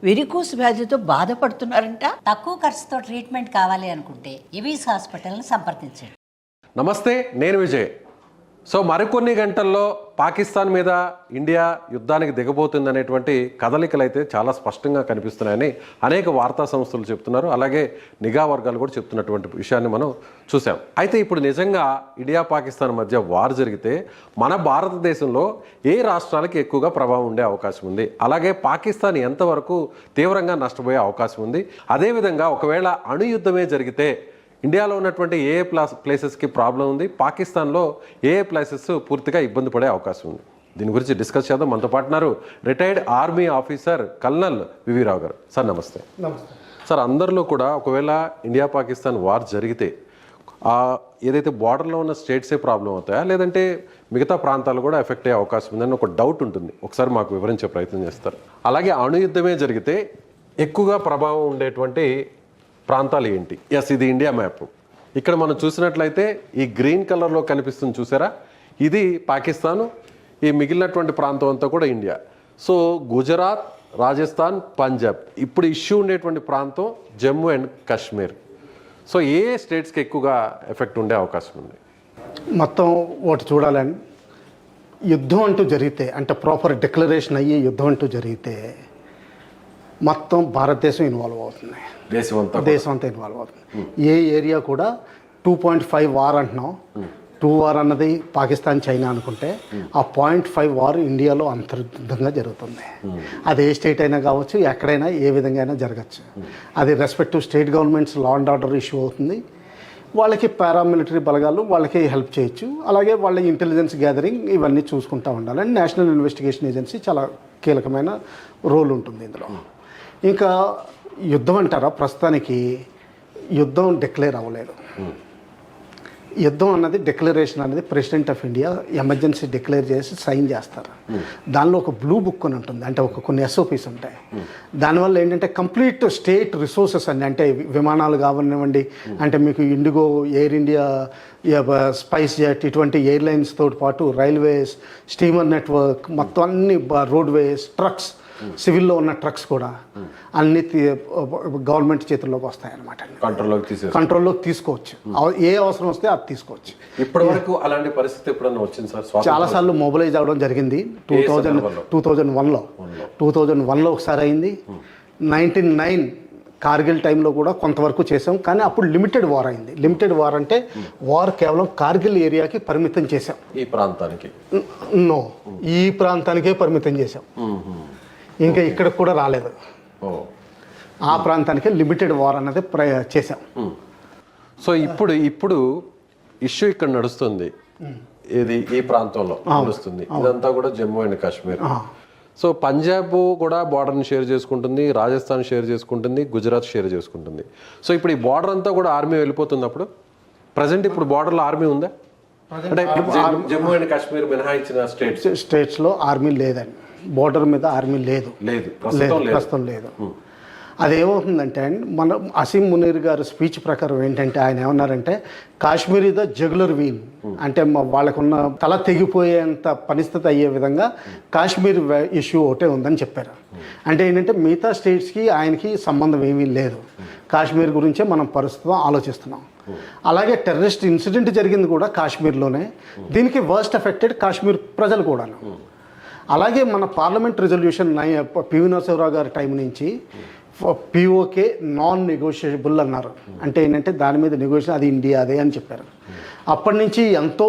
Varicose వ్యాధితో బాధపడుతున్నారంట. తక్కువ ఖర్చుతో ట్రీట్మెంట్ కావాలి అనుకుంటే ఎవిస్ హాస్పిటల్ని సంప్రదించండి. నమస్తే, నేను విజయ్. సో మరికొన్ని గంటల్లో పాకిస్తాన్ మీద ఇండియా యుద్ధానికి దిగబోతుందనేటువంటి కదలికలు అయితే చాలా స్పష్టంగా కనిపిస్తున్నాయని అనేక వార్తా సంస్థలు చెప్తున్నారు. అలాగే నిఘా వర్గాలు కూడా చెప్తున్నటువంటి విషయాన్ని మనం చూసాం. అయితే ఇప్పుడు నిజంగా ఇండియా పాకిస్తాన్ మధ్య వార్ జరిగితే మన భారతదేశంలో ఏ రాష్ట్రాలకి ఎక్కువగా ప్రభావం ఉండే అవకాశం ఉంది, అలాగే పాకిస్తాన్ ఎంతవరకు తీవ్రంగా నష్టపోయే అవకాశం ఉంది, అదేవిధంగా ఒకవేళ అణు యుద్ధమే జరిగితే ఇండియాలో ఉన్నటువంటి ఏ ప్లేసెస్కి ప్రాబ్లం ఉంది, పాకిస్తాన్లో ఏ ప్లేసెస్ పూర్తిగా ఇబ్బంది పడే అవకాశం ఉంది. దీని గురించి డిస్కస్ చేద్దాం. మనతో పాటున్నారు రిటైర్డ్ ఆర్మీ ఆఫీసర్ కల్నల్ వివి రావు గారు. సార్ నమస్తే. సార్, అందరిలో కూడా ఒకవేళ ఇండియా పాకిస్తాన్ వార్ జరిగితే ఏదైతే బార్డర్లో ఉన్న స్టేట్సే ప్రాబ్లం అవుతాయా, లేదంటే మిగతా ప్రాంతాలు కూడా ఎఫెక్ట్ అయ్యే అవకాశం ఉందని ఒక డౌట్ ఉంటుంది. ఒకసారి మాకు వివరించే ప్రయత్నం చేస్తారు. అలాగే అణు యుద్ధమే జరిగితే ఎక్కువగా ప్రభావం ఉండేటువంటి ప్రాంతాలు ఏంటి? ఎస్, ఇది ఇండియా మ్యాప్. ఇక్కడ మనం చూసినట్లయితే ఈ గ్రీన్ కలర్లో కనిపిస్తుంది చూసారా, ఇది పాకిస్తాను, ఈ మిగిలినటువంటి ప్రాంతం అంతా కూడా ఇండియా. సో గుజరాత్, రాజస్థాన్, పంజాబ్, ఇప్పుడు ఇష్యూ ఉండేటువంటి ప్రాంతం జమ్మూ అండ్ కాశ్మీర్. సో ఏ స్టేట్స్కి ఎక్కువగా ఎఫెక్ట్ ఉండే అవకాశం ఉంది? మొత్తం ఒకటి చూడాలని, యుద్ధం అంటూ జరిగితే అంటే ప్రాపర్ డిక్లరేషన్ అయ్యి యుద్ధం అంటూ జరిగితే మొత్తం భారతదేశం ఇన్వాల్వ్ అవుతుంది, దేశం అంతా ఇన్వాల్వ్ అవుతుంది. ఏ ఏరియా కూడా 2.5 వార్ అంటున్నాం, 2 వార్ అన్నది పాకిస్తాన్ చైనా అనుకుంటే ఆ 0.5 వార్ ఇండియాలో అంతర్గతంగా జరుగుతుంది. అది ఏ స్టేట్ అయినా కావచ్చు, ఎక్కడైనా ఏ విధంగా అయినా జరగచ్చు. అది respective state governments law and order issue అవుతుంది. వాళ్ళకి పారామిలిటరీ బలగాలు వాళ్ళకి హెల్ప్ చేయొచ్చు. అలాగే వాళ్ళ ఇంటెలిజెన్స్ గ్యాదరింగ్ ఇవన్నీ చూసుకుంటూ ఉండాలి. అండ్ నేషనల్ ఇన్వెస్టిగేషన్ ఏజెన్సీ చాలా కీలకమైన రోల్ ఉంటుంది ఇందులో. ఇంకా యుద్ధం అంటారా, ప్రస్తుతానికి యుద్ధం డిక్లేర్ అవ్వలేదు. యుద్ధం అన్నది డిక్లరేషన్ అనేది president of India emergency declare చేసి సైన్ చేస్తారు. దానిలో ఒక బ్లూ బుక్ అని ఉంటుంది, అంటే కొన్ని ఎస్ఓపీస్ ఉంటాయి. దానివల్ల ఏంటంటే కంప్లీట్ స్టేట్ రిసోర్సెస్ అన్ని, అంటే విమానాలు కావనివ్వండి, అంటే మీకు IndiGo, air India, spice jet ఇటువంటి ఎయిర్లైన్స్ తోటి పాటు రైల్వేస్, స్టీమర్ నెట్వర్క్ మొత్తం అన్ని, రోడ్వేస్, ట్రక్స్, సివిల్లో ఉన్న ట్రక్స్ కూడా అన్ని గవర్నమెంట్ చేతుల్లోకి వస్తాయన్నమాట. కంట్రోల్లోకి తీసుకోవచ్చు. ఏ అవసరం వస్తే అది తీసుకోవచ్చు. ఇప్పటి వరకు అలాంటి పరిస్థితి ఎప్పుడన్నా వచ్చింది సార్? చాలాసార్లు మొబిలైజ్ అవ్వడం జరిగింది. 2001లో ఒకసారి అయింది. 1999 కార్గిల్ టైంలో కూడా కొంతవరకు చేసాం, కానీ అప్పుడు లిమిటెడ్ వార్ అయింది. లిమిటెడ్ వార్ అంటే వార్ కేవలం కార్గిల్ ఏరియాకి పరిమితం చేసాం. ఈ ప్రాంతానికి ఈ ప్రాంతానికే పరిమితం చేసాం, ఇంకా ఇక్కడ కూడా రాలేదు. ఆ ప్రాంతానికే లిమిటెడ్ వార్ అన్నది చేసాం. సో ఇప్పుడు ఇష్యూ ఇక్కడ నడుస్తుంది, ఇది ఈ ప్రాంతంలో నడుస్తుంది. ఇదంతా కూడా జమ్మూ అండ్ కాశ్మీర్. సో పంజాబ్ కూడా బార్డర్ని షేర్ చేసుకుంటుంది, రాజస్థాన్ షేర్ చేసుకుంటుంది, గుజరాత్ షేర్ చేసుకుంటుంది. సో ఇప్పుడు ఈ బార్డర్ అంతా కూడా ఆర్మీ వెళ్ళిపోతుంది. అప్పుడు ప్రజెంట్ ఇప్పుడు బార్డర్లో ఆర్మీ ఉందా? అంటే జమ్మూ అండ్ కాశ్మీర్ మినహాయించిన స్టేట్స్లో ఆర్మీ లేదండి. బోర్డర్ మీద ఆర్మీ లేదు, ప్రస్తుతం లేదు. అదేమవుతుందంటే మన అసీం మునీర్ గారు స్పీచ్ ప్రకారం ఏంటంటే ఆయన ఏమన్నారంటే కాశ్మీర్ ఇస్ ద జగులర్ వీన్, అంటే వాళ్ళకున్న తల తెగిపోయేంత పరిస్థితి అయ్యే విధంగా కాశ్మీర్ ఇష్యూ ఒకటే ఉందని చెప్పారు. అంటే ఏంటంటే మిగతా స్టేట్స్కి ఆయనకి సంబంధం ఏమీ లేదు, కాశ్మీర్ గురించే మనం ప్రస్తుతం ఆలోచిస్తున్నాం. అలాగే టెర్రరిస్ట్ ఇన్సిడెంట్ జరిగింది కూడా కాశ్మీర్లోనే. దీనికి వర్స్ట్ ఎఫెక్టెడ్ కాశ్మీర్ ప్రజలు కూడాను. అలాగే మన పార్లమెంట్ రిజల్యూషన్ పివి నరసింహరావు గారి టైం నుంచి పిఓకే నాన్ నెగోషియబుల్ అన్నారు. అంటే ఏంటంటే దాని మీద నెగోషియేషన్ అది ఇండియాదే అని చెప్పారు. అప్పటి నుంచి ఎంతో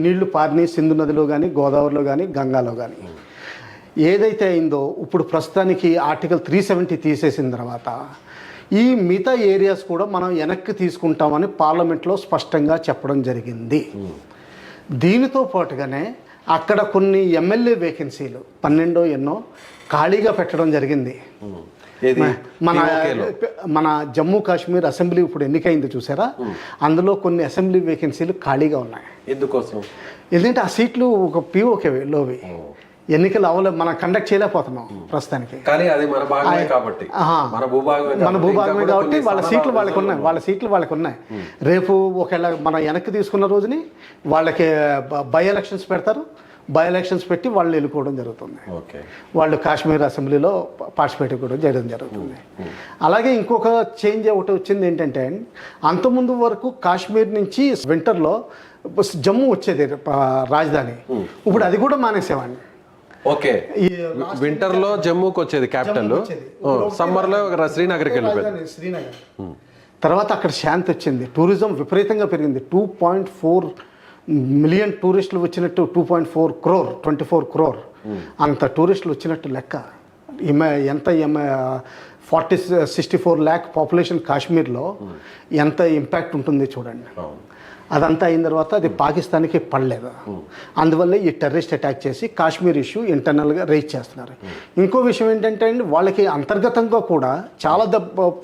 నీళ్లు పారినాయి, సింధు నదిలో కానీ, గోదావరిలో కానీ, గంగాలో కానీ. ఏదైతే అయిందో ఇప్పుడు ప్రస్తుతానికి ఆర్టికల్ 370 తీసేసిన తర్వాత ఈ మిగతా ఏరియాస్ కూడా మనం వెనక్కి తీసుకుంటామని పార్లమెంట్లో స్పష్టంగా చెప్పడం జరిగింది. దీనితో పాటుగానే అక్కడ కొన్ని ఎమ్మెల్యే వేకెన్సీలు 12 ఎన్నో ఖాళీగా పెట్టడం జరిగింది. మన జమ్మూ కాశ్మీర్ అసెంబ్లీ ఇప్పుడు ఎన్నికైంది చూసారా, అందులో కొన్ని అసెంబ్లీ వేకెన్సీలు ఖాళీగా ఉన్నాయి. ఎందుకోసం? ఎందుకంటే ఆ సీట్లు ఒక పిఓకేలోవి ఎన్నికలు అవ్వలేదు, మనం కండక్ట్ చేయలేకపోతున్నాం ప్రస్తుతానికి. మన భూభాగమే కాబట్టి వాళ్ళ సీట్లు వాళ్ళకి ఉన్నాయి. రేపు ఒకవేళ మన వెనక్కి తీసుకున్న రోజుని వాళ్ళకి బై ఎలక్షన్స్ పెడతారు, బై ఎలక్షన్స్ పెట్టి వాళ్ళు ఎన్నుకోవడం జరుగుతుంది. ఓకే. వాళ్ళు కాశ్మీర్ అసెంబ్లీలో పార్టిసిపేట్ కూడా చేయడం జరుగుతుంది. అలాగే ఇంకొక చేంజ్ ఒకటి వచ్చింది ఏంటంటే, అంతకుముందు వరకు కాశ్మీర్ నుంచి వింటర్లో జమ్మూ వచ్చేది రాజధాని, ఇప్పుడు అది కూడా మానేసేవాడిని. ఓకే. వింటర్ లో జమ్మూకి వచ్చేది క్యాపిటల్, సమ్మర్ లో శ్రీనగర్కి వెళ్ళిపోయింది. శ్రీనగర్ తర్వాత అక్కడ శాంతి వచ్చింది, టూరిజం విపరీతంగా పెరిగింది. 2.4 మిలియన్ టూరిస్టులు వచ్చినట్టు, 2.4 crore 24 crore అంత టూరిస్టులు వచ్చినట్టు లెక్క. ఎంత 64 lakh పాపులేషన్ కాశ్మీర్లో ఎంత ఇంపాక్ట్ ఉంటుంది చూడండి. అదంతా అయిన తర్వాత అది పాకిస్తాన్కి పడలేదు. అందువల్ల ఈ టెర్రరిస్ట్ అటాక్ చేసి కాశ్మీర్ ఇష్యూ ఇంటర్నల్గా రైజ్ చేస్తున్నారు. ఇంకో విషయం ఏంటంటే అండి, వాళ్ళకి అంతర్గతంగా కూడా చాలా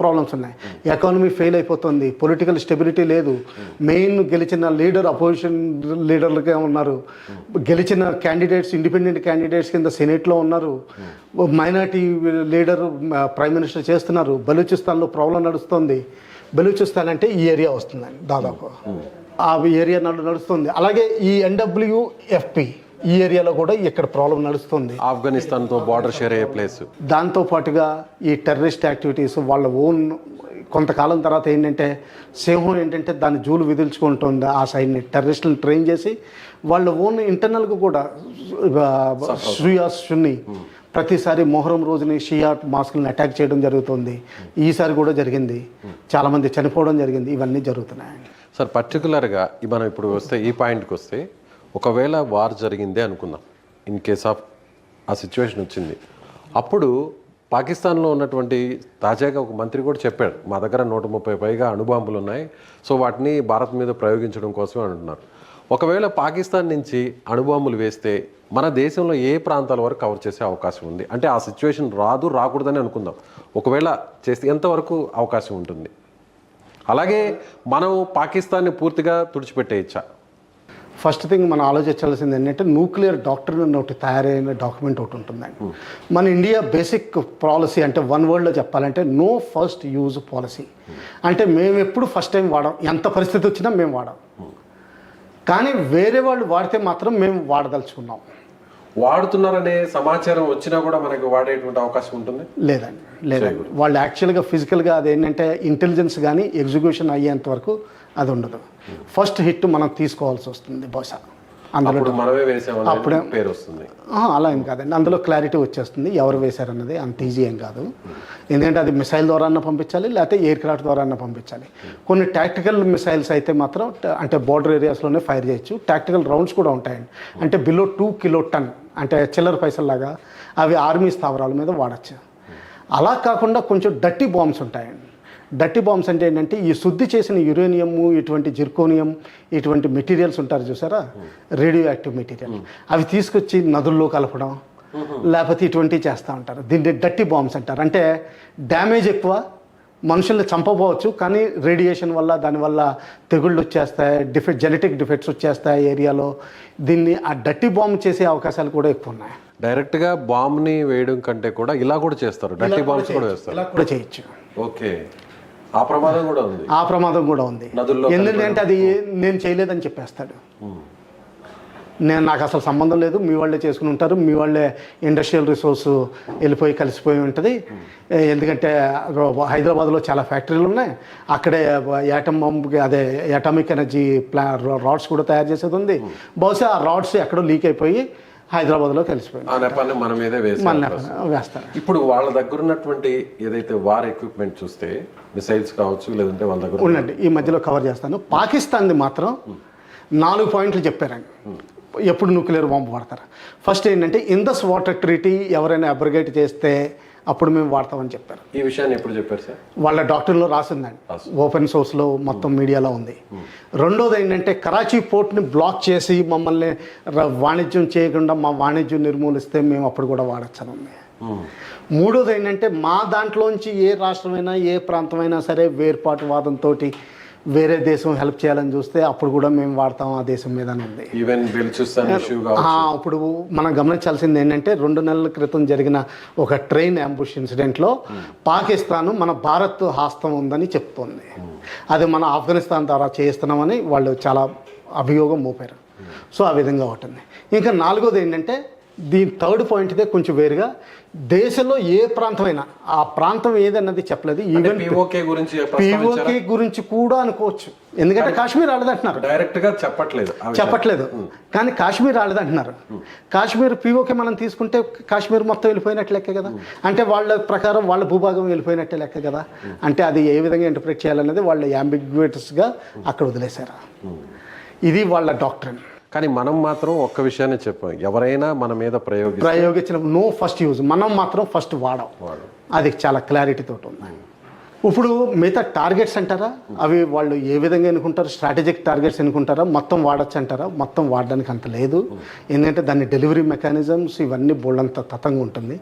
ప్రాబ్లమ్స్ ఉన్నాయి. ఎకానమీ ఫెయిల్ అయిపోతుంది, పొలిటికల్ స్టెబిలిటీ లేదు, మెయిన్ గెలిచిన లీడర్ అపోజిషన్ లీడర్లుగా ఉన్నారు, గెలిచిన క్యాండిడేట్స్ ఇండిపెండెంట్ క్యాండిడేట్స్ కింద సెనేట్లో ఉన్నారు, మైనార్టీ లీడర్ ప్రైమ్ మినిస్టర్ చేస్తున్నారు. బలూచిస్తాన్లో ప్రాబ్లం నడుస్తుంది. బలూచిస్తాన్ అంటే ఈ ఏరియా వస్తుందండి దాదాపు, ఆ ఏరియా నడుస్తుంది. అలాగే ఈ NWFP ఈ ఏరియాలో కూడా ఇక్కడ ప్రాబ్లం నడుస్తుంది. ఆఫ్ఘనిస్తాన్తో బార్డర్ షేర్ అయ్యే ప్లేస్. దాంతో పాటుగా ఈ టెర్రరిస్ట్ యాక్టివిటీస్ వాళ్ళ ఓన్ కొంతకాలం తర్వాత ఏంటంటే, సింహం ఏంటంటే దాన్ని జూలు విదిల్చుకుంటుంది. ఆ సైడ్ని టెర్రరిస్టులను ట్రైన్ చేసి వాళ్ళ ఓన్ ఇంటర్నల్గా కూడా సున్నీ ప్రతిసారి మొహరం రోజుని షియా మాస్కులను అటాక్ చేయడం జరుగుతుంది. ఈసారి కూడా జరిగింది, చాలామంది చనిపోవడం జరిగింది. ఇవన్నీ జరుగుతున్నాయండి. సార్, పర్టికులర్గా మనం ఇప్పుడు వస్తే ఈ పాయింట్కి వస్తే, ఒకవేళ వార్ జరిగిందే అనుకుందాం, ఇన్ కేస్ ఆఫ్ ఆ సిచ్యువేషన్ వచ్చింది, అప్పుడు పాకిస్తాన్లో ఉన్నటువంటి తాజాగా ఒక మంత్రి కూడా చెప్పాడు, మా దగ్గర 130 పైగా అణుబాంబులు ఉన్నాయి, సో వాటిని భారత్ మీద ప్రయోగించడం కోసమే అంటున్నారు. ఒకవేళ పాకిస్తాన్ నుంచి అణుబాంబులు వేస్తే మన దేశంలో ఏ ప్రాంతాల వరకు కవర్ చేసే అవకాశం ఉంది? అంటే ఆ సిచ్యువేషన్ రాకూడదని అనుకుందాం, ఒకవేళ చేస్తే ఎంతవరకు అవకాశం ఉంటుంది? అలాగే మనం పాకిస్తాన్ని పూర్తిగా తుడిచిపెట్టేయచ్చా? ఫస్ట్ థింగ్ మనం ఆలోచించాల్సింది ఏంటంటే, న్యూక్లియర్ డాక్ట్రిన్ ఒకటి తయారైన డాక్యుమెంట్ ఒకటి ఉంటుందండి. మన ఇండియా బేసిక్ పాలసీ అంటే వన్ వర్డ్లో చెప్పాలంటే నో ఫస్ట్ యూజ్ పాలసీ. అంటే మేము ఎప్పుడు ఫస్ట్ టైం వాడాం, ఎంత పరిస్థితి వచ్చినా మేము వాడాం. కానీ వేరే వాళ్ళు వాడితే మాత్రం మేము వాడదలుచుకున్నాం. వాడుతున్నారనే సమాచారం వచ్చినా కూడా మనకి వాడేటువంటి అవకాశం ఉంటుంది? లేదండి. వాళ్ళు యాక్చువల్గా ఫిజికల్గా అదేంటంటే ఇంటెలిజెన్స్ కానీ ఎగ్జిక్యూషన్ అయ్యేంత వరకు అది ఉండదు. ఫస్ట్ హిట్ మనం తీసుకోవాల్సి వస్తుంది బహుశా. అందులో మనమే వేసామని పేరు వస్తుంది. అలా ఏం కాదండి, అందులో క్లారిటీ వచ్చేస్తుంది ఎవరు వేశారన్నది. అంత ఈజీ ఏం కాదు, ఎందుకంటే అది మిసైల్ ద్వారా పంపించాలి, లేకపోతే ఎయిర్ క్రాఫ్ట్ ద్వారా పంపించాలి. కొన్ని టాక్టికల్ మిసైల్స్ అయితే మాత్రం అంటే బోర్డర్ ఏరియాస్లోనే ఫైర్ చేయొచ్చు. టాక్టికల్ రౌండ్స్ కూడా ఉంటాయండి, అంటే బిలో 2 కిలోటన్, అంటే చిల్లర పైసల్లాగా, అవి ఆర్మీ స్థావరాల మీద వాడచ్చు. అలా కాకుండా కొంచెం డర్టీ బాంబ్స్ ఉంటాయండి. డర్టీ బాంబ్స్ అంటే ఏంటంటే, ఈ శుద్ధి చేసిన యురేనియము, ఇటువంటి జిర్కోనియం, ఇటువంటి మెటీరియల్స్ ఉంటారు చూసారా, రేడియో యాక్టివ్ మెటీరియల్, అవి తీసుకొచ్చి నదుల్లో కలపడం, లేకపోతే ఇటువంటివి చేస్తూ ఉంటారు. దీన్ని డర్టీ బాంబ్స్ అంటారు. అంటే డ్యామేజ్ ఎక్కువ, మనుషుల్ని చంపబోవచ్చు, కానీ రేడియేషన్ వల్ల దానివల్ల తెగుళ్ళు వచ్చేస్తాయి, జెనెటిక్ డిఫెక్ట్స్ వచ్చేస్తాయి ఏరియాలో. దీన్ని ఆ డర్టీ బాంబ్ చేసే అవకాశాలు కూడా ఎక్కువ ఉన్నాయి. డైరెక్ట్గా బాంబ్ని వేయడం కంటే కూడా ఇలా కూడా చేస్తారు, డర్టీ బాంబ్స్ కూడా వేస్తారు. ఇలా కూడా చేయొచ్చు. ఓకే. ఆ ప్రమాదం కూడా ఉంది. ఆ ప్రమాదం కూడా ఉంది. ఎందుకంటే అది నేను చేయలేదని చెప్పేస్తాడు. నాకు అసలు సంబంధం లేదు, మీ వాళ్ళే చేసుకుని ఉంటారు, మీ వాళ్ళే ఇండస్ట్రియల్ రిసోర్స్ వెళ్ళిపోయి కలిసిపోయి ఉంటుంది. ఎందుకంటే హైదరాబాద్లో చాలా ఫ్యాక్టరీలు ఉన్నాయి, అక్కడే యాటమ్ బాంబుకి అదే అటామిక్ ఎనర్జీ రాడ్స్ కూడా తయారు చేసేది ఉంది. బహుశా ఆ రాడ్స్ ఎక్కడో లీక్ అయిపోయి హైదరాబాద్లో కలిసిపోయింది, మన మీదే వేస్తారు. ఇప్పుడు వాళ్ళ దగ్గర ఉన్నటువంటి ఏదైతే వార్ ఎక్విప్మెంట్ చూస్తే, మిసైల్స్ కావచ్చు, లేదంటే వాళ్ళ దగ్గర ఉండండి, ఈ మధ్యలో కవర్ చేస్తాను. పాకిస్తాన్ది మాత్రం 4 పాయింట్లు చెప్పారండి ఎప్పుడు న్యూక్లియర్ బాంబు వాడతారు. ఫస్ట్ ఏంటంటే, ఇందస్ వాటర్ ట్రీటీ ఎవరైనా అబ్రిగేట్ చేస్తే అప్పుడు మేము వాడతామని చెప్పారు. ఈ విషయాన్ని ఎప్పుడు చెప్పారు సార్? వాళ్ళ డాక్టర్లో రాసిందండి, ఓపెన్ సోర్స్లో మొత్తం మీడియాలో ఉంది. రెండోది ఏంటంటే, కరాచీ పోర్ట్ని బ్లాక్ చేసి మమ్మల్ని వాణిజ్యం చేయకుండా మా వాణిజ్యం నిర్మూలిస్తే మేము అప్పుడు కూడా వాడచ్చని ఉంది. మూడోది ఏంటంటే, మా దాంట్లోంచి ఏ రాష్ట్రమైనా ఏ ప్రాంతమైనా సరే వేర్పాటువాదంతో వేరే దేశం హెల్ప్ చేయాలని చూస్తే అప్పుడు కూడా మేము వాడతాం ఆ దేశం మీద ఉంది. ఇప్పుడు మనం గమనించాల్సింది ఏంటంటే, 2 నెలల క్రితం జరిగిన ఒక ట్రైన్ అంబుష్ ఇన్సిడెంట్లో పాకిస్తాన్ మన భారత్ హస్తం ఉందని చెప్తోంది. అది మన ఆఫ్ఘనిస్తాన్ ద్వారా చేస్తున్నామని వాళ్ళు చాలా అభియోగం మోపారు. సో ఆ విధంగా ఉంటుంది. ఇంకా నాలుగోది ఏంటంటే దీని థర్డ్ పాయింట్ ఇదే కొంచెం వేరుగా, దేశంలో ఏ ప్రాంతమైనా ఆ ప్రాంతం ఏదన్నది చెప్పలేదు. ఈవెన్ పిఓకే గురించి కూడా అనుకోవచ్చు, ఎందుకంటే కాశ్మీర్ రాలేదంటున్నారు, డైరెక్ట్గా చెప్పట్లేదు. కానీ కాశ్మీర్ రాలేదంటున్నారు. కాశ్మీర్ పిఓకే మనం తీసుకుంటే కాశ్మీర్ మొత్తం వెళ్ళిపోయినట్టు లెక్క కదా, అంటే వాళ్ళ ప్రకారం వాళ్ళ భూభాగం వెళ్ళిపోయినట్టే లెక్క కదా. అంటే అది ఏ విధంగా ఇంటర్ప్రిట్ చేయాలనేది వాళ్ళు యాంబిగ్యూటస్గా అక్కడ వదిలేశారు. ఇది వాళ్ళ డాక్ట్రిన్. కానీ మనం మాత్రం ఒక్క విషయాన్ని చెప్పాం, ఎవరైనా మన మీద ప్రయోగించిన నో ఫస్ట్ యూజ్, మనం మాత్రం ఫస్ట్ వాడాం. అది చాలా క్లారిటీతో ఉంది. ఇప్పుడు మిగతా టార్గెట్స్ అంటారా, అవి వాళ్ళు ఏ విధంగా ఎన్నుకుంటారు, స్ట్రాటజిక్ టార్గెట్స్ ఎన్నుకుంటారా, మొత్తం వాడచ్చు అంటారా? మొత్తం వాడడానికి అంత లేదు, ఎందుకంటే దాని డెలివరీ మెకానిజమ్స్ ఇవన్నీ బోల్డంత తతంగా ఉంటుంది.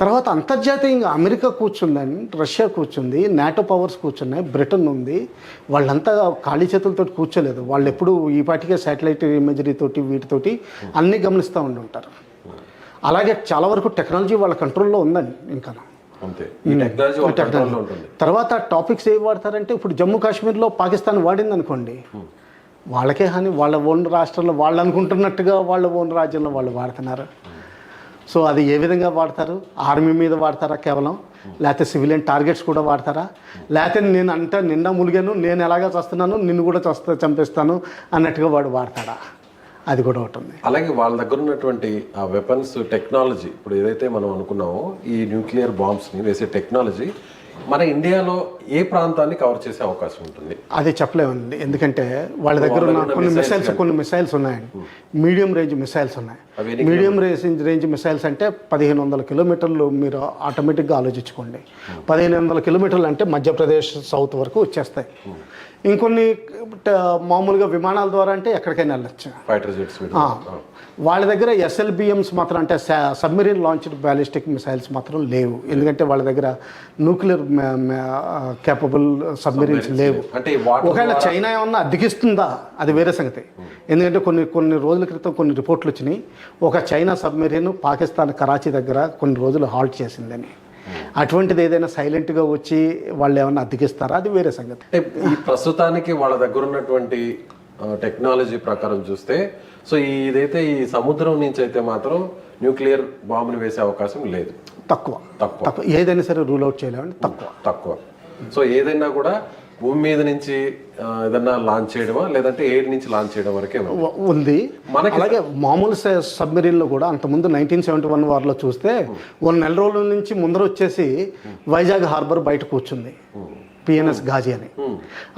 తర్వాత అంతర్జాతీయంగా అమెరికా కూర్చుందని, రష్యా కూర్చుంది, నాటో పవర్స్ కూర్చున్నాయి, బ్రిటన్ ఉంది. వాళ్ళంతా ఖాళీ చేతులతో కూర్చోలేదు. వాళ్ళు ఎప్పుడు ఈ పాటికే శాటిలైట్ ఇమేజరీ తోటి వీటితోటి అన్నీ గమనిస్తూ ఉంటారు. అలాగే చాలా వరకు టెక్నాలజీ వాళ్ళ కంట్రోల్లో ఉందండి. ఇంకా తర్వాత టాపిక్స్ ఏవి వాడతారంటే, ఇప్పుడు జమ్మూ కాశ్మీర్లో పాకిస్తాన్ వాడింది అనుకోండి, వాళ్ళకే హాని, వాళ్ళ ఓన్ రాష్ట్రంలో వాళ్ళు అనుకుంటున్నట్టుగా వాళ్ళ ఓన్ రాజ్యంలో వాళ్ళు వాడుతున్నారు. సో అది ఏ విధంగా వాడతారు? ఆర్మీ మీద వాడతారా కేవలం, లేకపోతే సివిలియన్ టార్గెట్స్ కూడా వాడతారా, లేకపోతే నేను అంటే నిండా ములిగాను, నేను ఎలాగా చేస్తున్నాను, నిన్ను కూడా చంపేస్తాను అన్నట్టుగా వాడు వాడతాడా? అది కూడా ఒకటి ఉంది. అలాగే వాళ్ళ దగ్గర ఉన్నటువంటి ఆ వెపన్స్ టెక్నాలజీ, ఇప్పుడు ఏదైతే మనం అనుకున్నామో ఈ న్యూక్లియర్ బాంబ్స్ని వేసే టెక్నాలజీ మన ఇండియాలో ఏ ప్రాంతాన్ని కవర్ చేసే అవకాశం ఉంటుంది? అది చెప్పలేమండి, ఎందుకంటే వాళ్ళ దగ్గర ఉన్న కొన్ని మిసైల్స్ ఉన్నాయండి. మీడియం రేంజ్ మిసైల్స్ ఉన్నాయి. మీడియం రేంజ్ మిసైల్స్ అంటే 1500 కిలోమీటర్లు మీరు ఆటోమేటిక్గా ఆలోచించుకోండి. 1500 కిలోమీటర్లు అంటే మధ్యప్రదేశ్ సౌత్ వరకు వచ్చేస్తాయి. ఇంకొన్ని మామూలుగా విమానాల ద్వారా అంటే ఎక్కడికైనా వెళ్ళచ్చు. వాళ్ళ దగ్గర SLBMs మాత్రం, అంటే సబ్మెరీన్ లాంచ్డ్ బ్యాలిస్టిక్ మిసైల్స్ మాత్రం లేవు, ఎందుకంటే వాళ్ళ దగ్గర న్యూక్లియర్ కేపబుల్ సబ్మెరీన్స్ లేవు. ఒకవేళ చైనా ఏమన్నా అద్దెకిస్తుందా అది వేరే సంగతి, ఎందుకంటే కొన్ని రోజుల క్రితం కొన్ని రిపోర్ట్లు వచ్చినాయి, ఒక చైనా సబ్మెరీన్ పాకిస్తాన్ కరాచీ దగ్గర కొన్ని రోజులు హాల్ట్ చేసిందని. అటువంటిది ఏదైనా సైలెంట్గా వచ్చి వాళ్ళు ఏమన్నా అద్దెకిస్తారా అది వేరే సంగతి. ఈ ప్రస్తుతానికి వాళ్ళ దగ్గర ఉన్నటువంటి టెక్నాలజీ ప్రకారం చూస్తే, సో ఇదైతే ఈ సముద్రం నుంచి అయితే మాత్రం న్యూక్లియర్ బాంబుని వేసే అవకాశం లేదు. తక్కువ ఏదైనా సరే రూల్ అవుట్ చేయలేమండి, తక్కువ. సో ఏదైనా కూడా భూమి మీద నుంచి ఏదన్నా లాంచ్ చేయడమా, లేదంటే ఎయిర్ నుంచి లాంచ్ చేయడం వరకే ఉంది. అలాగే మామూలు సబ్మెరీన్లో కూడా అంతకుముందు 1971 వార్లో చూస్తే 1 నెల రోజుల నుంచి ముందర వచ్చేసి వైజాగ్ హార్బర్ బయట కూర్చుంది, PNS ఘాజీ అని.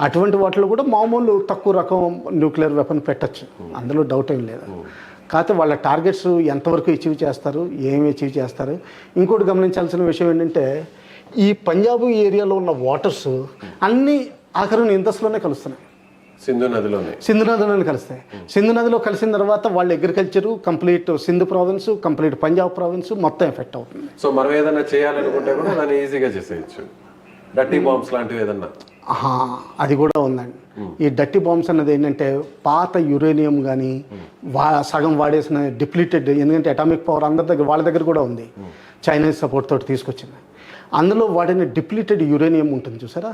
అటువంటి వాటిలో కూడా మామూలు తక్కువ రకం న్యూక్లియర్ వెపన్ పెట్టచ్చు, అందులో డౌట్ ఏం లేదు. కాకపోతే వాళ్ళ టార్గెట్స్ ఎంతవరకు అచీవ్ చేస్తారు, ఏమి అచీవ్ చేస్తారు. ఇంకోటి గమనించాల్సిన విషయం ఏంటంటే, ఈ పంజాబ్ ఏరియాలో ఉన్న వాటర్స్ అన్నీ ఆఖరుని ఇంతస్లోనే కలుస్తున్నాయి, సింధు నదిలోనే కలుస్తాయి. సింధు నదిలో కలిసిన తర్వాత వాళ్ళ agriculture complete Sindhu province, complete Punjab province మొత్తం ఎఫెక్ట్ అవుతుంది. సో మనం ఏదైనా చేయాలనుకుంటే కూడా దాన్ని ఈజీగా చేసేయచ్చు. డర్టీ బాంబ్స్ లాంటివి ఏదన్నా అది కూడా ఉందండి. ఈ డర్టీ బాంబ్స్ అన్నది ఏంటంటే పాత యురేనియం కానీ సగం వాడేసిన డిప్లీటెడ్, ఎందుకంటే అటామిక్ పవర్ అందరి దగ్గర, వాళ్ళ దగ్గర కూడా ఉంది, చైనీస్ సపోర్ట్ తోటి తీసుకొచ్చింది. అందులో వాడిన డిప్లీటెడ్ యురేనియం ఉంటుంది చూసారా,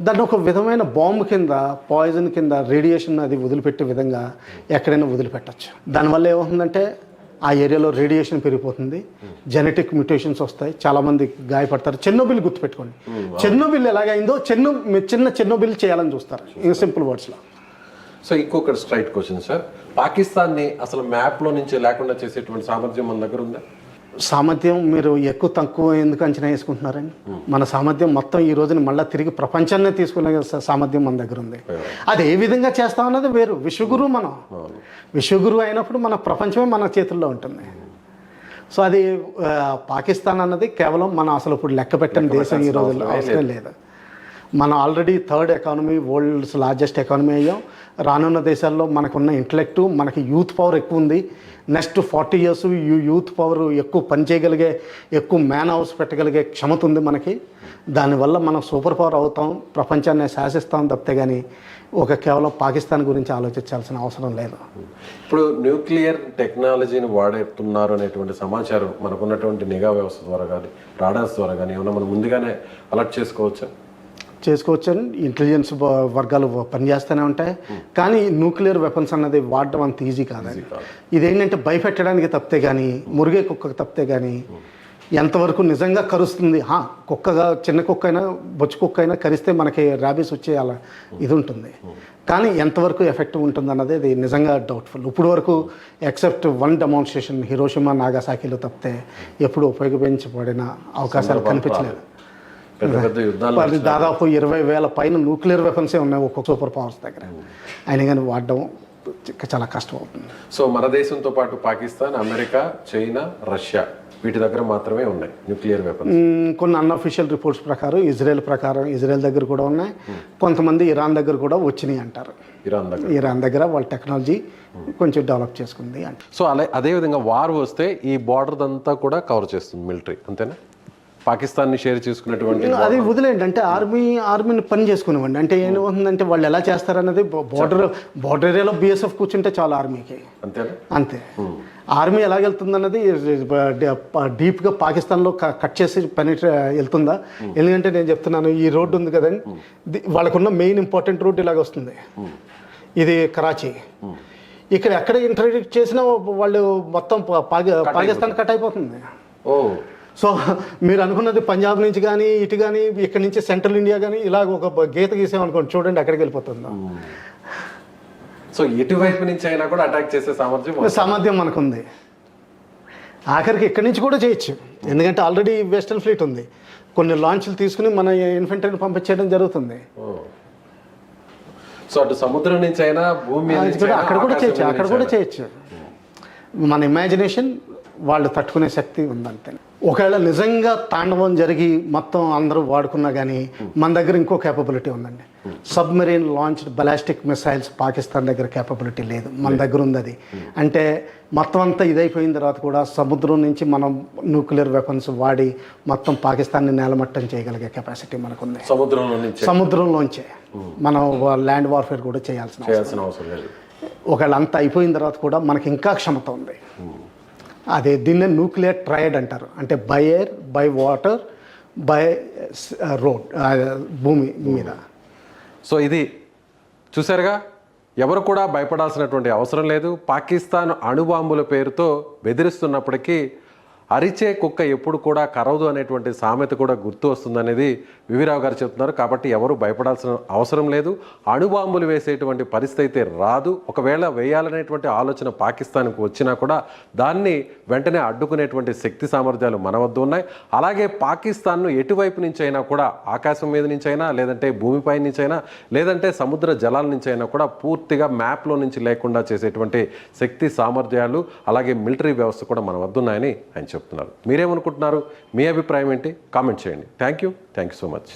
దాన్ని ఒక విధమైన బాంబు కింద, పాయిజన్ కింద, రేడియేషన్ అది వదిలిపెట్టే విధంగా ఎక్కడైనా వదిలిపెట్టచ్చు. దానివల్ల ఏమవుతుందంటే ఆ ఏరియాలో రేడియేషన్ పెరిగిపోతుంది, జెనెటిక్ మ్యూటేషన్స్ వస్తాయి, చాలామంది గాయపడతారు. చెర్నోబిల్ గుర్తుపెట్టుకోండి, చెర్నోబిల్ ఎలాగైందో చెర్నోబిల్ చేయాలని చూస్తారు, ఇన్ సింపుల్ వర్డ్స్లో. సో ఇంకొక స్ట్రైట్ క్వశ్చన్ సార్, పాకిస్తాన్ని అసలు మ్యాప్లో నుంచి లేకుండా చేసేటువంటి సామర్థ్యం మన దగ్గర ఉందా? సామర్థ్యం మీరు ఎక్కువ తక్కువ ఎందుకు అంచనా వేసుకుంటున్నారండి? మన సామర్థ్యం మొత్తం ఈ రోజున మళ్ళీ తిరిగి ప్రపంచాన్నే తీసుకునే సామర్థ్యం మన దగ్గర ఉంది. అది ఏ విధంగా చేస్తామన్నది వేరు. విశ్వగురు అయినప్పుడు మన ప్రపంచమే మన చేతుల్లో ఉంటుంది. సో అది పాకిస్తాన్ అన్నది కేవలం మనం అసలు ఇప్పుడు లెక్క పెట్టని దేశం ఈ రోజుల్లో అవసరం లేదు. మనం already 3rd economy, world's largest economy అయ్యాం. రానున్న దేశాల్లో మనకున్న ఇంటలెక్టు, మనకి యూత్ పవర్ ఎక్కువ ఉంది. నెక్స్ట్ 40 years యూత్ పవర్ ఎక్కువ పనిచేయగలిగే, ఎక్కువ మ్యాన్ హౌస్ పెట్టగలిగే క్షమత ఉంది మనకి. దానివల్ల మనం సూపర్ పవర్ అవుతాం, ప్రపంచాన్ని శాసిస్తాం తప్పితే కానీ కేవలం పాకిస్తాన్ గురించి ఆలోచించాల్సిన అవసరం లేదు. ఇప్పుడు న్యూక్లియర్ టెక్నాలజీని వాడుతున్నారు అనేటువంటి సమాచారం మనకున్నటువంటి నిఘా వ్యవస్థ ద్వారా కానీ, రాడార్స్ ద్వారా కానీ ఏమన్నా మనం ముందుగానే అలర్ట్ చేసుకోవచ్చా? చేసుకోవచ్చని ఇంటెలిజెన్స్ వర్గాలు పనిచేస్తూనే ఉంటాయి. కానీ న్యూక్లియర్ వెపన్స్ అన్నది వాడడం అంత ఈజీ కాదని. ఇదేంటంటే భయపెట్టడానికి తప్పితే కానీ, మురిగే కుక్కకు తప్పితే కానీ ఎంతవరకు నిజంగా కరుస్తుంది, కుక్కగా చిన్న కుక్క అయినా బొచ్చు కుక్క అయినా కరిస్తే మనకి ర్యాబీస్ వచ్చే అలా ఇది ఉంటుంది. కానీ ఎంతవరకు ఎఫెక్టివ్ ఉంటుంది అన్నది ఇది నిజంగా డౌట్ఫుల్. ఇప్పుడు వరకు ఎక్సెప్ట్ వన్ డెమాన్స్ట్రేషన్ హిరోషిమా నాగాసాకిలో తప్పితే ఎప్పుడు ఉపయోగించబడిన అవకాశాలు కనిపించలేదు. దాదాపు 20,000 పైన న్యూక్లియర్ వెపన్సే ఉన్నాయి ఒక్కొక్క సూపర్ పవర్స్ దగ్గర. అయినా కానీ వాడడం చాలా కష్టం అవుతుంది. సో మన దేశంతో పాటు పాకిస్తాన్, అమెరికా, చైనా, రష్యా వీటి దగ్గర మాత్రమే ఉన్నాయి న్యూక్లియర్ వెపన్స్. కొన్ని అన్అఫీషియల్ రిపోర్ట్స్ ప్రకారం ఇజ్రాయెల్ దగ్గర కూడా ఉన్నాయి. కొంతమంది ఇరాన్ దగ్గర కూడా వచ్చినాయి అంటారు. ఇరాన్ దగ్గర వాళ్ళ టెక్నాలజీ కొంచెం డెవలప్ చేసుకుంది అంటే. సో అదేవిధంగా వార్ వస్తే ఈ బార్డర్ అంతా కూడా కవర్ చేస్తుంది మిలిటరీ, అంతేనా? పాకిస్తాన్ని షేర్ చేసుకున్నటువంటి అది వదిలేండి, అంటే ఆర్మీని పని చేసుకునేవ్వండి. అంటే ఏమవుతుందంటే వాళ్ళు ఎలా చేస్తారన్నది బార్డర్ ఏరియాలో BSF కూర్చుంటే చాలా ఆర్మీకి అంతే. ఆర్మీ ఎలాగెళ్తుందన్నది డీప్గా పాకిస్తాన్లో కట్ చేసి పని వెళ్తుందా? ఎందుకంటే నేను చెప్తున్నాను, ఈ రోడ్డు ఉంది కదండి, వాళ్ళకున్న మెయిన్ ఇంపార్టెంట్ రోడ్డు ఇలాగ వస్తుంది. ఇది కరాచీ. ఇక్కడ ఎక్కడ ఇంటర్వ్యూట్ చేసినా వాళ్ళు మొత్తం పాకిస్తాన్ కట్ అయిపోతుంది. సో మీరు అనుకున్నది పంజాబ్ నుంచి కానీ ఇటు కానీ ఇక్కడ నుంచి సెంట్రల్ ఇండియా కానీ ఇలాగ ఒక గీత గీసామనుకోండి, చూడండి అక్కడికి వెళ్ళిపోతుందా. సో ఎటువైపు నుంచి అయినా కూడా అటాక్ చేసే సామర్థ్యం మనకుంది. ఆఖరికి ఇక్కడి నుంచి కూడా చేయొచ్చు, ఎందుకంటే ఆల్రెడీ వెస్టర్న్ ఫ్లీట్ ఉంది. కొన్ని లాంచ్లు తీసుకుని మన ఇన్ఫెంట్రీని పంపించేయడం జరుగుతుంది. సో అటు సముద్రం నుంచి అయినా భూమి అక్కడ కూడా చేయొచ్చు. మన ఇమాజినేషన్ వాళ్ళు తట్టుకునే శక్తి ఉందంతే. ఒకవేళ నిజంగా తాండవం జరిగి మొత్తం అందరూ వాడుకున్నా కానీ మన దగ్గర ఇంకో కేపబిలిటీ ఉందండి. Submarine launched ballistic missiles Pakistan దగ్గర కేపబిలిటీ లేదు, మన దగ్గర ఉంది అది. అంటే మొత్తం అంతా ఇదైపోయిన తర్వాత కూడా సముద్రం నుంచి మనం న్యూక్లియర్ వెపన్స్ వాడి మొత్తం పాకిస్తాన్ని నేలమట్టం చేయగలిగే కెపాసిటీ మనకుంది. సముద్రంలోంచే మనం ల్యాండ్ వార్ఫేర్ కూడా చేయాల్సిన అవసరం లేదు. ఒకవేళ అంతా అయిపోయిన తర్వాత కూడా మనకి ఇంకా క్షమత ఉంది. అదే దీన్నే న్యూక్లియర్ ట్రయడ్ అంటారు. అంటే by air, by water, by road, భూమి మీద. సో ఇది చూసారుగా, ఎవరు కూడా భయపడాల్సినటువంటి అవసరం లేదు. పాకిస్తాన్ అణుబాంబుల పేరుతో బెదిరిస్తున్నప్పటికీ అరిచే కుక్క ఎప్పుడు కూడా కరవదు అనేటువంటి సామెత కూడా గుర్తు వస్తుందనేది వివిరావు గారు చెప్తున్నారు. కాబట్టి ఎవరు భయపడాల్సిన అవసరం లేదు. అణుబాంబులు వేసేటువంటి పరిస్థితి అయితే రాదు. ఒకవేళ వేయాలనేటువంటి ఆలోచన పాకిస్తాన్కు వచ్చినా కూడా దాన్ని వెంటనే అడ్డుకునేటువంటి శక్తి సామర్థ్యాలు మన వద్ద ఉన్నాయి. అలాగే పాకిస్తాన్ను ఎటువైపు నుంచి అయినా కూడా, ఆకాశం మీద నుంచి అయినా, లేదంటే భూమిపై నుంచి అయినా, లేదంటే సముద్ర జలాల నుంచి అయినా కూడా పూర్తిగా మ్యాప్లో నుంచి లేకుండా చేసేటువంటి శక్తి సామర్థ్యాలు, అలాగే మిలిటరీ వ్యవస్థ కూడా మన వద్ద ఉన్నాయని ఆయన చెప్తున్నారు. మీరేమనుకుంటున్నారు? మీ అభిప్రాయం ఏంటి? కామెంట్ చేయండి. Thank you so much.